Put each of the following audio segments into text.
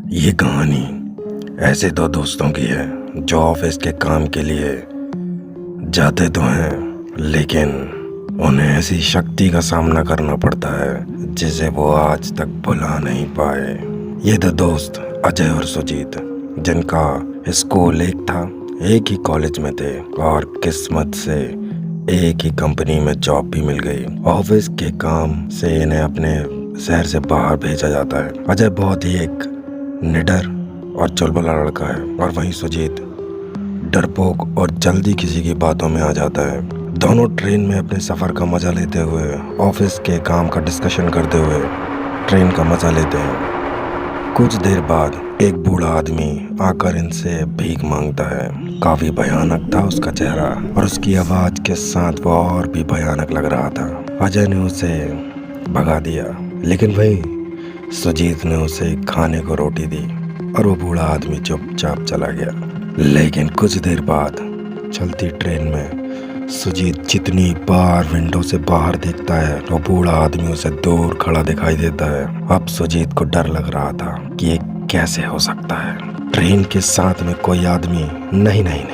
ये कहानी ऐसे दो दोस्तों की है जो ऑफिस के काम के लिए जाते तो हैं, लेकिन उन्हें ऐसी शक्ति का सामना करना पड़ता है जिसे वो आज तक भुला नहीं पाए। ये दो दोस्त अजय और सुजीत, जिनका स्कूल एक था, एक ही कॉलेज में थे और किस्मत से एक ही कंपनी में जॉब भी मिल गई। ऑफिस के काम से इन्हें अपने शहर से बाहर भेजा जाता है। अजय बहुत ही एक निडर और चुलबुला लड़का है और वहीं सुजीत डरपोक और जल्दी किसी की बातों में आ जाता है। दोनों ट्रेन में अपने सफ़र का मज़ा लेते हुए, ऑफिस के काम का डिस्कशन करते हुए ट्रेन का मज़ा लेते हैं। कुछ देर बाद एक बूढ़ा आदमी आकर इनसे भीख मांगता है। काफ़ी भयानक था उसका चेहरा और उसकी आवाज़ के साथ वो और भी भयानक लग रहा था। अजय ने उसे भगा दिया, लेकिन वहीं सुजीत ने उसे खाने को रोटी दी और वो बूढ़ा आदमी चुपचाप चला गया। लेकिन कुछ देर बाद चलती ट्रेन में सुजीत जितनी बार विंडो से बाहर देखता है, वो बूढ़ा आदमी उसे दूर खड़ा दिखाई देता है। अब सुजीत को डर लग रहा था कि ये कैसे हो सकता है। ट्रेन के साथ में कोई आदमी नहीं,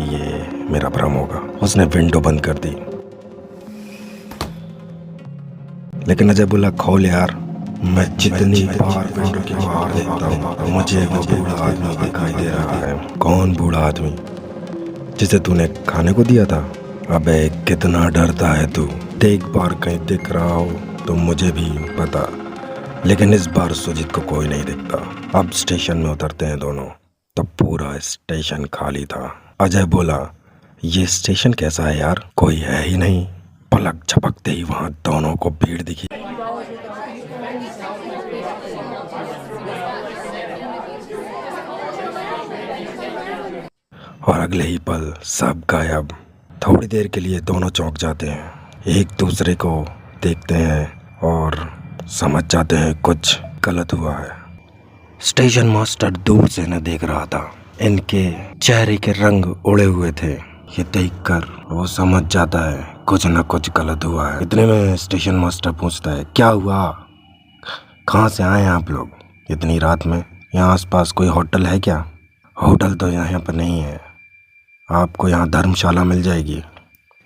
ये मेरा भ्रम होगा। उसने विंडो बंद कर दी, लेकिन अजय बोला, खोल यार। मैं जितनी बार विंडो के बाहर देखता हूँ मुझे वो बूढ़ा आदमी दिखाई दे रहा है। कौन बूढ़ा आदमी? जिसे तूने खाने को दिया था? अबे कितना डरता है तू। एक बार कहीं दिख रहा हो तो मुझे भी पता, लेकिन इस बार सुजीत को कोई नहीं दिखता। अब स्टेशन में उतरते हैं दोनों, तो पूरा स्टेशन खाली था। अजय बोला, ये स्टेशन कैसा है यार? कोई है ही नहीं। पलक झपकते ही वहाँ दोनों को भीड़ दिखी और अगले ही पल सब गायब। थोड़ी देर के लिए दोनों चौंक जाते हैं, एक दूसरे को देखते हैं और समझ जाते हैं कुछ गलत हुआ है। स्टेशन मास्टर दूर से न देख रहा था। इनके चेहरे के रंग उड़े हुए थे। ये देखकर वो समझ जाता है कुछ न कुछ गलत हुआ है। इतने में स्टेशन मास्टर पूछता है, क्या हुआ? कहाँ से आए हैं आप लोग इतनी रात में? यहाँ आसपास कोई होटल है क्या? होटल तो यहाँ पर नहीं है, आपको यहाँ धर्मशाला मिल जाएगी।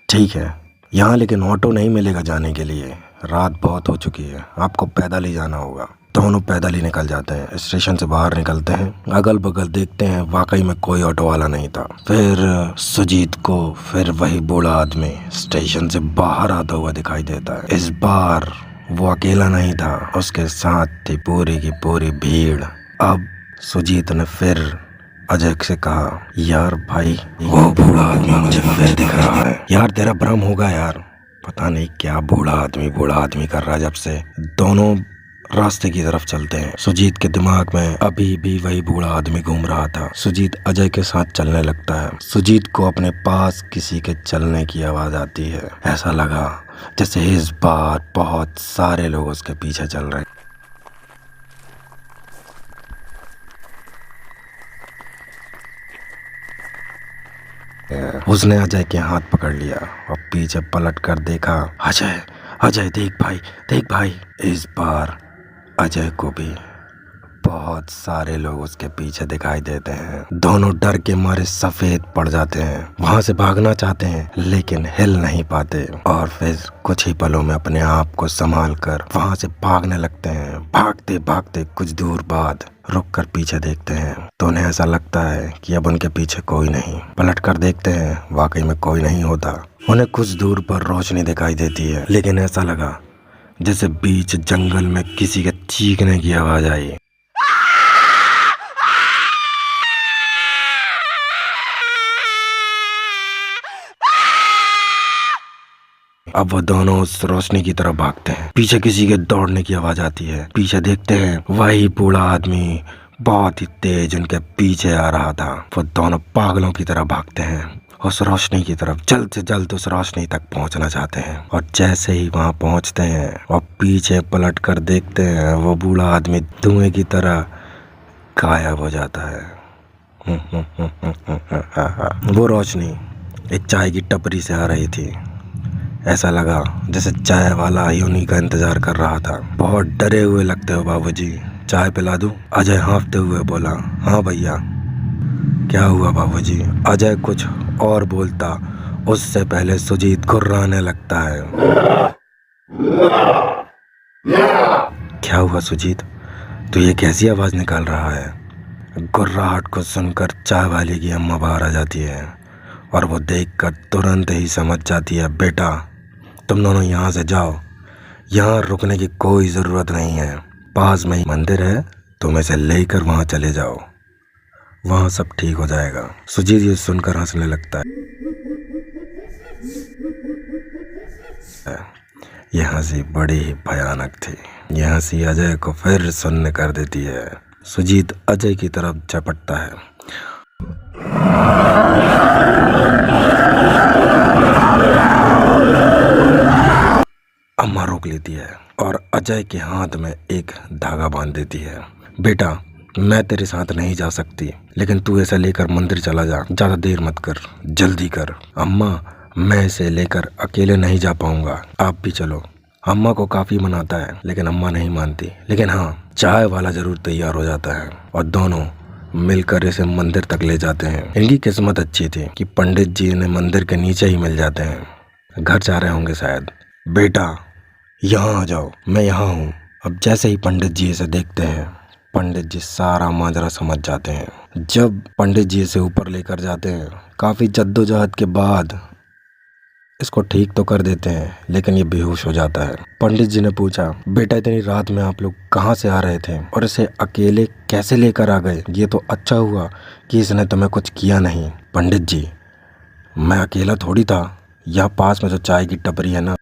ठीक है यहाँ, लेकिन ऑटो नहीं मिलेगा जाने के लिए, रात बहुत हो चुकी है, आपको पैदल ही जाना होगा। दोनों पैदल ही निकल जाते हैं। स्टेशन से बाहर निकलते हैं, अगल बगल देखते हैं, वाकई में कोई ऑटो वाला नहीं था। फिर सुजीत को फिर वही बूढ़ा आदमी स्टेशन से बाहर आता हुआ दिखाई देता है। इस बार वो अकेला नहीं था, उसके साथ थी पूरी की पूरी भीड़। अब सुजीत ने फिर अजय से कहा, यार भाई वो बूढ़ा आदमी मुझे फिर दिख रहा है। यार तेरा भ्रम होगा यार, पता नहीं क्या बूढ़ा आदमी कर रहा है। जब से दोनों रास्ते की तरफ चलते हैं, सुजीत के दिमाग में अभी भी वही बूढ़ा आदमी घूम रहा था। सुजीत अजय के साथ चलने लगता है। सुजीत को अपने पास किसी के चलने की आवाज आती है। ऐसा लगा जैसे इस बार बहुत सारे लोग उसके पीछे चल रहे हैं। उसने अजय के हाथ पकड़ लिया और पीछे पलट कर देखा। अजय अजय देख भाई। इस बार अजय को भी बहुत सारे लोग उसके पीछे दिखाई देते हैं। दोनों डर के मारे सफेद पड़ जाते हैं, वहां से भागना चाहते हैं लेकिन हिल नहीं पाते और फिर कुछ ही पलों में अपने आप को संभाल कर वहां से भागने लगते हैं। भागते भागते कुछ दूर बाद रुक कर पीछे देखते हैं तो उन्हें ऐसा लगता है कि अब उनके पीछे कोई नहीं। पलट कर देखते हैं, वाकई में कोई नहीं होता। उन्हें कुछ दूर पर रोशनी दिखाई देती है, लेकिन ऐसा लगा जैसे बीच जंगल में किसी के चीखने की आवाज आई। अब वो दोनों उस रोशनी की तरफ भागते हैं। पीछे किसी के दौड़ने की आवाज आती है। पीछे देखते हैं, वही बूढ़ा आदमी बहुत ही तेज उनके पीछे आ रहा था। वो दोनों पागलों की तरह भागते हैं उस रोशनी की तरफ, जल्द से जल्द उस रोशनी तक पहुंचना चाहते हैं। और जैसे ही वहां पहुंचते हैं और पीछे पलट कर देखते हैं, वो बूढ़ा आदमी धुएं की तरह गायब हो जाता है। वो रोशनी एक चाय की टपरी से आ रही थी। ऐसा लगा जैसे चाय वाला ही उन्हीं का इंतजार कर रहा था। बहुत डरे हुए लगते हो बाबूजी, चाय पिला दूं? अजय हाँफते हुए बोला। हाँ भैया। क्या हुआ बाबूजी? अजय कुछ और बोलता उससे पहले सुजीत घुर्राने लगता है। क्या हुआ सुजीत? तू ये कैसी आवाज़ निकाल रहा है? घुर्राहट को सुनकर चाय वाले की अम्मा बाहर आ जाती है और वो देखकर तुरंत ही समझ जाती है, बेटा तुम दोनों यहाँ से जाओ, यहाँ रुकने की कोई ज़रूरत नहीं है, पास में ही मंदिर है, तुम इसे लेकर वहाँ चले जाओ, वहाँ सब ठीक हो जाएगा। सुजीत ये सुनकर हंसने लगता है। यह हंसी बड़ी ही भयानक थी। यह हंसी अजय को फिर सुन्न कर देती है। सुजीत अजय की तरफ झपटता है। अम्मा रोक लेती है और अजय के हाथ में एक धागा बांध देती है। बेटा मैं तेरे साथ नहीं जा सकती, लेकिन तू इसे लेकर मंदिर चला जा, ज़्यादा देर मत कर, जल्दी कर। अम्मा मैं इसे लेकर अकेले नहीं जा पाऊंगा, आप भी चलो। अम्मा को काफ़ी मनाता है लेकिन अम्मा नहीं मानती। लेकिन हाँ, चाय वाला ज़रूर तैयार हो जाता है और दोनों मिलकर इसे मंदिर तक ले जाते हैं। इनकी किस्मत अच्छी थी कि पंडित जी इन्हें मंदिर के नीचे ही मिल जाते हैं। घर जा रहे होंगे शायद। बेटा यहाँ आ जाओ, मैं यहाँ हूँ। अब जैसे ही पंडित जी इसे देखते हैं, पंडित जी सारा माजरा समझ जाते हैं। जब पंडित जी इसे ऊपर लेकर जाते हैं, काफ़ी जद्दोजहद के बाद इसको ठीक तो कर देते हैं, लेकिन ये बेहोश हो जाता है। पंडित जी ने पूछा, बेटा इतनी रात में आप लोग कहाँ से आ रहे थे और इसे अकेले कैसे लेकर आ गए? ये तो अच्छा हुआ कि इसने तुम्हें कुछ किया नहीं। पंडित जी मैं अकेला थोड़ी था, यहाँ पास में जो चाय की टपरी है ना,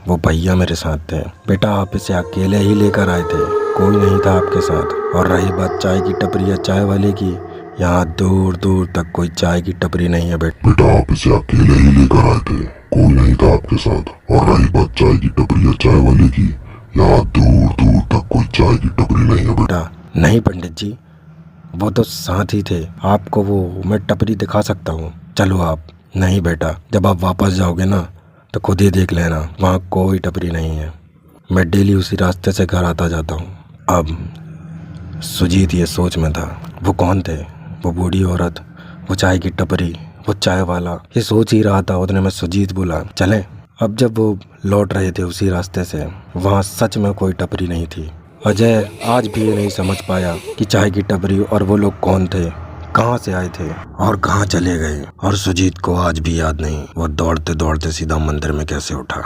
वो भैया मेरे साथ थे। बेटा आप इसे अकेले ही लेकर आए थे, कोई नहीं था आपके साथ। और रही बात चाय की टपरी या चाय वाले की, यहाँ दूर दूर तक कोई चाय की टपरी नहीं है। बेटा आप इसे अकेले ही लेकर आए थे, कोई नहीं था आपके साथ। और रही बात चाय की टपरी या चाय वाले की, यहाँ दूर दूर तक कोई चाय की टपरी नहीं है। बेटा नहीं पंडित जी, वो तो साथ ही थे, आपको वो मैं टपरी दिखा सकता हूँ, चलो आप। नहीं बेटा, जब आप वापस जाओगे ना तो खुद ही देख लेना, वहाँ कोई टपरी नहीं है। मैं डेली उसी रास्ते से घर आता जाता हूँ। अब सुजीत ये सोच में था, वो कौन थे? वो बूढ़ी औरत, वो चाय की टपरी, वो चाय वाला, ये सोच ही रहा था। उतने में सुजीत बोला, चलें। अब जब वो लौट रहे थे उसी रास्ते से, वहाँ सच में कोई टपरी नहीं थी। अजय आज भी ये नहीं समझ पाया कि चाय की टपरी और वो लोग कौन थे, कहाँ से आए थे और कहाँ चले गए। और सुजीत को आज भी याद नहीं वो दौड़ते दौड़ते सीधा मंदिर में कैसे उठा।